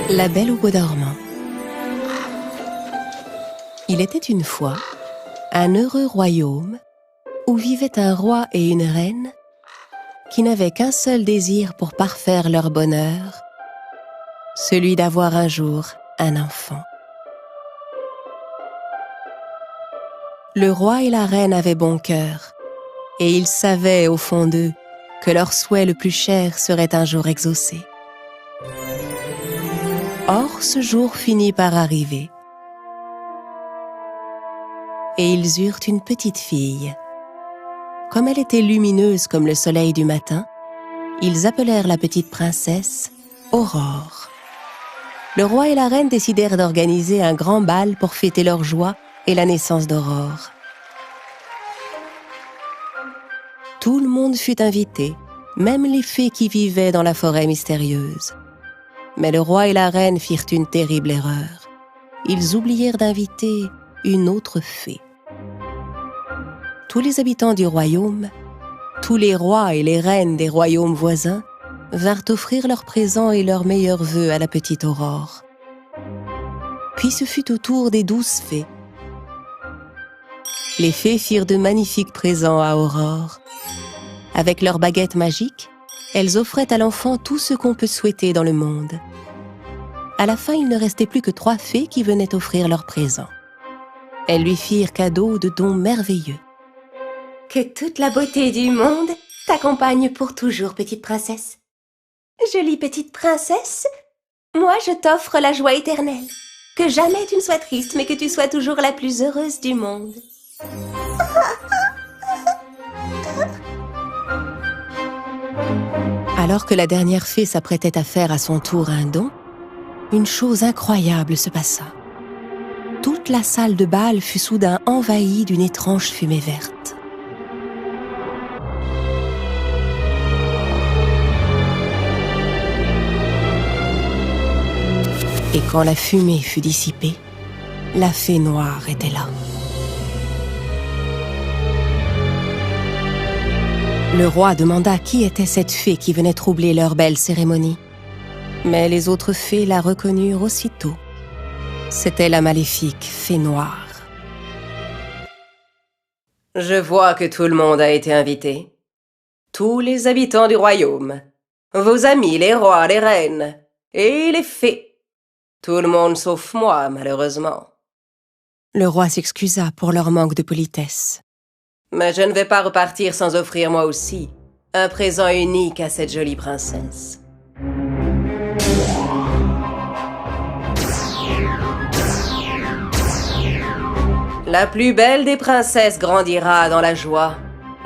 La Belle au bois dormant. Il était une fois un heureux royaume où vivait un roi et une reine qui n'avaient qu'un seul désir pour parfaire leur bonheur, celui d'avoir un jour un enfant. Le roi et la reine avaient bon cœur, et ils savaient au fond d'eux que leur souhait le plus cher serait un jour exaucé. Or, ce jour finit par arriver, et ils eurent une petite fille. Comme elle était lumineuse comme le soleil du matin, ils appelèrent la petite princesse Aurore. Le roi et la reine décidèrent d'organiser un grand bal pour fêter leur joie et la naissance d'Aurore. Tout le monde fut invité, même les fées qui vivaient dans la forêt mystérieuse. Mais le roi et la reine firent une terrible erreur. Ils oublièrent d'inviter une autre fée. Tous les habitants du royaume, tous les rois et les reines des royaumes voisins, vinrent offrir leurs présents et leurs meilleurs vœux à la petite Aurore. Puis ce fut au tour des 12 fées. Les fées firent de magnifiques présents à Aurore. Avec leurs baguettes magiques, elles offraient à l'enfant tout ce qu'on peut souhaiter dans le monde. À la fin, il ne restait plus que 3 fées qui venaient offrir leurs présents. Elles lui firent cadeau de dons merveilleux. Que toute la beauté du monde t'accompagne pour toujours, petite princesse. Jolie petite princesse, moi je t'offre la joie éternelle. Que jamais tu ne sois triste, mais que tu sois toujours la plus heureuse du monde. Alors que la dernière fée s'apprêtait à faire à son tour un don, une chose incroyable se passa. Toute la salle de bal fut soudain envahie d'une étrange fumée verte. Et quand la fumée fut dissipée, la fée noire était là. Le roi demanda qui était cette fée qui venait troubler leur belle cérémonie. Mais les autres fées la reconnurent aussitôt. C'était la maléfique fée noire. « Je vois que tout le monde a été invité. Tous les habitants du royaume, vos amis, les rois, les reines, et les fées. Tout le monde sauf moi, malheureusement. » Le roi s'excusa pour leur manque de politesse. Mais je ne vais pas repartir sans offrir moi aussi un présent unique à cette jolie princesse. La plus belle des princesses grandira dans la joie,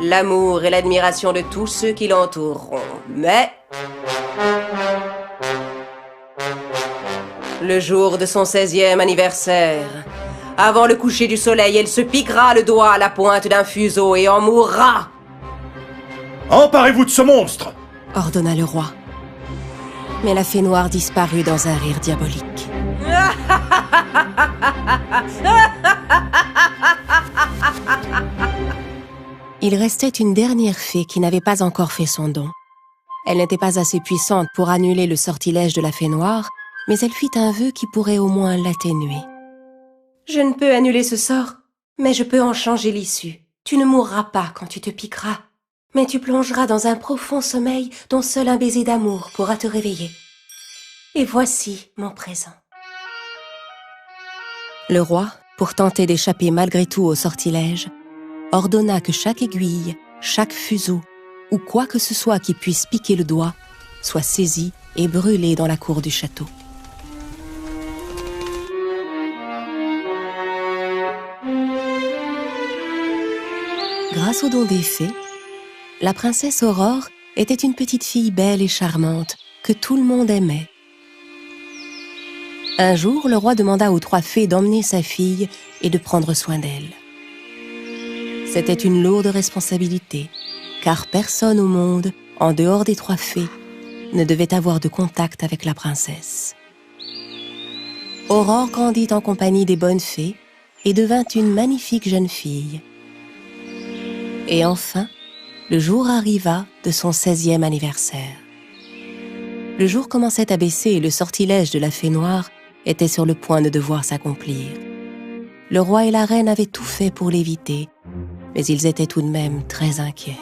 l'amour et l'admiration de tous ceux qui l'entoureront. Mais le jour de son 16e anniversaire, avant le coucher du soleil, elle se piquera le doigt à la pointe d'un fuseau et en mourra. « Emparez-vous de ce monstre !» ordonna le roi. Mais la fée noire disparut dans un rire diabolique. Il restait une dernière fée qui n'avait pas encore fait son don. Elle n'était pas assez puissante pour annuler le sortilège de la fée noire, mais elle fit un vœu qui pourrait au moins l'atténuer. « Je ne peux annuler ce sort, mais je peux en changer l'issue. Tu ne mourras pas quand tu te piqueras, mais tu plongeras dans un profond sommeil dont seul un baiser d'amour pourra te réveiller. Et voici mon présent. » Le roi, pour tenter d'échapper malgré tout au sortilège, ordonna que chaque aiguille, chaque fuseau, ou quoi que ce soit qui puisse piquer le doigt, soit saisi et brûlé dans la cour du château. Grâce au don des fées, la princesse Aurore était une petite fille belle et charmante que tout le monde aimait. Un jour, le roi demanda aux 3 fées d'emmener sa fille et de prendre soin d'elle. C'était une lourde responsabilité, car personne au monde, en dehors des 3 fées, ne devait avoir de contact avec la princesse. Aurore grandit en compagnie des bonnes fées et devint une magnifique jeune fille. Et enfin, le jour arriva de son 16e anniversaire. Le jour commençait à baisser et le sortilège de la fée noire était sur le point de devoir s'accomplir. Le roi et la reine avaient tout fait pour l'éviter, mais ils étaient tout de même très inquiets.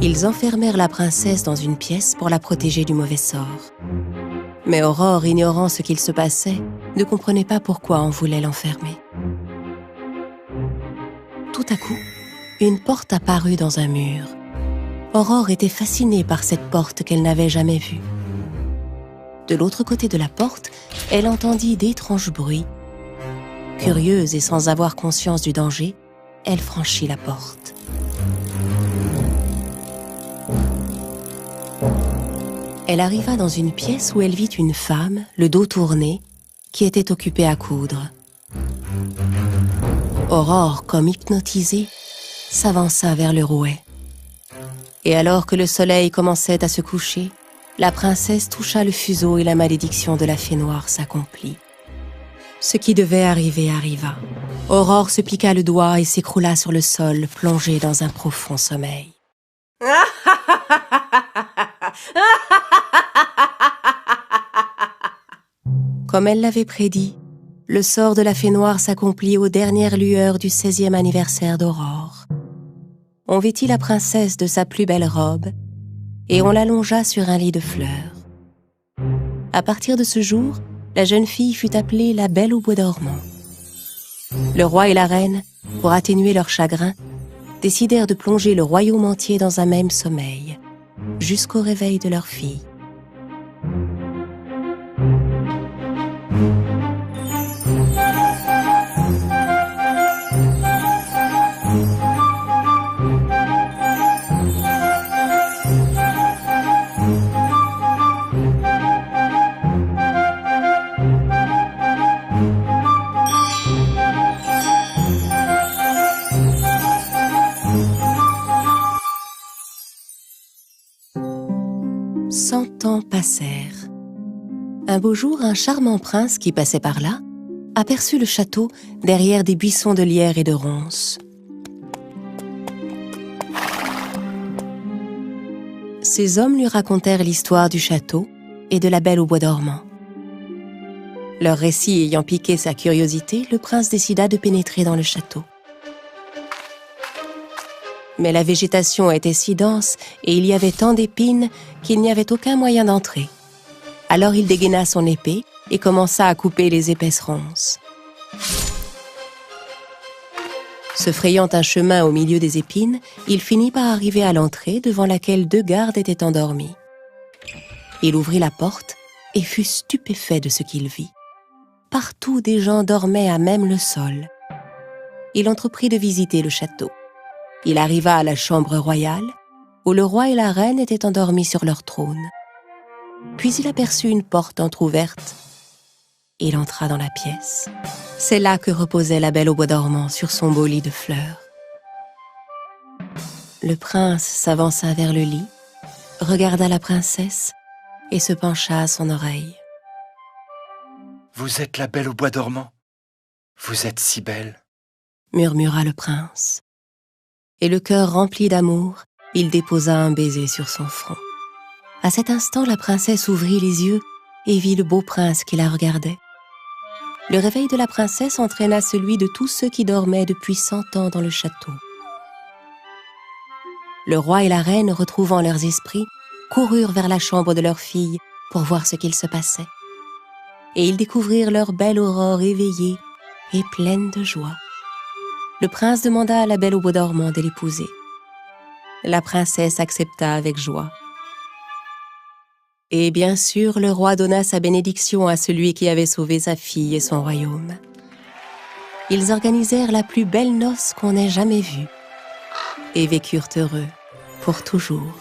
Ils enfermèrent la princesse dans une pièce pour la protéger du mauvais sort. Mais Aurore, ignorant ce qu'il se passait, ne comprenait pas pourquoi on voulait l'enfermer. Tout à coup, une porte apparut dans un mur. Aurore était fascinée par cette porte qu'elle n'avait jamais vue. De l'autre côté de la porte, elle entendit d'étranges bruits. Curieuse et sans avoir conscience du danger, elle franchit la porte. Elle arriva dans une pièce où elle vit une femme, le dos tourné, qui était occupée à coudre. Aurore, comme hypnotisée, s'avança vers le rouet. Et alors que le soleil commençait à se coucher, la princesse toucha le fuseau et la malédiction de la fée noire s'accomplit. Ce qui devait arriver arriva. Aurore se piqua le doigt et s'écroula sur le sol, plongée dans un profond sommeil. Comme elle l'avait prédit, le sort de la fée noire s'accomplit aux dernières lueurs du 16e anniversaire d'Aurore. On vêtit la princesse de sa plus belle robe et on l'allongea sur un lit de fleurs. À partir de ce jour, la jeune fille fut appelée la Belle au bois dormant. Le roi et la reine, pour atténuer leur chagrin, décidèrent de plonger le royaume entier dans un même sommeil, jusqu'au réveil de leur fille. Ans passèrent. Un beau jour, un charmant prince qui passait par là aperçut le château derrière des buissons de lierre et de ronces. Ces hommes lui racontèrent l'histoire du château et de la Belle au bois dormant. Leur récit ayant piqué sa curiosité, le prince décida de pénétrer dans le château. Mais la végétation était si dense et il y avait tant d'épines qu'il n'y avait aucun moyen d'entrer. Alors il dégaina son épée et commença à couper les épaisses ronces. Se frayant un chemin au milieu des épines, il finit par arriver à l'entrée devant laquelle 2 gardes étaient endormis. Il ouvrit la porte et fut stupéfait de ce qu'il vit. Partout des gens dormaient à même le sol. Il entreprit de visiter le château. Il arriva à la chambre royale, où le roi et la reine étaient endormis sur leur trône. Puis il aperçut une porte entr'ouverte. Il entra dans la pièce. C'est là que reposait la Belle au bois dormant sur son beau lit de fleurs. Le prince s'avança vers le lit, regarda la princesse et se pencha à son oreille. « Vous êtes la Belle au bois dormant. Vous êtes si belle. » murmura le prince. Et le cœur rempli d'amour, il déposa un baiser sur son front. À cet instant, la princesse ouvrit les yeux et vit le beau prince qui la regardait. Le réveil de la princesse entraîna celui de tous ceux qui dormaient depuis 100 ans dans le château. Le roi et la reine, retrouvant leurs esprits, coururent vers la chambre de leur fille pour voir ce qu'il se passait. Et ils découvrirent leur belle Aurore éveillée et pleine de joie. Le prince demanda à la Belle au bois dormant de l'épouser. La princesse accepta avec joie. Et bien sûr, le roi donna sa bénédiction à celui qui avait sauvé sa fille et son royaume. Ils organisèrent la plus belle noce qu'on ait jamais vue et vécurent heureux pour toujours.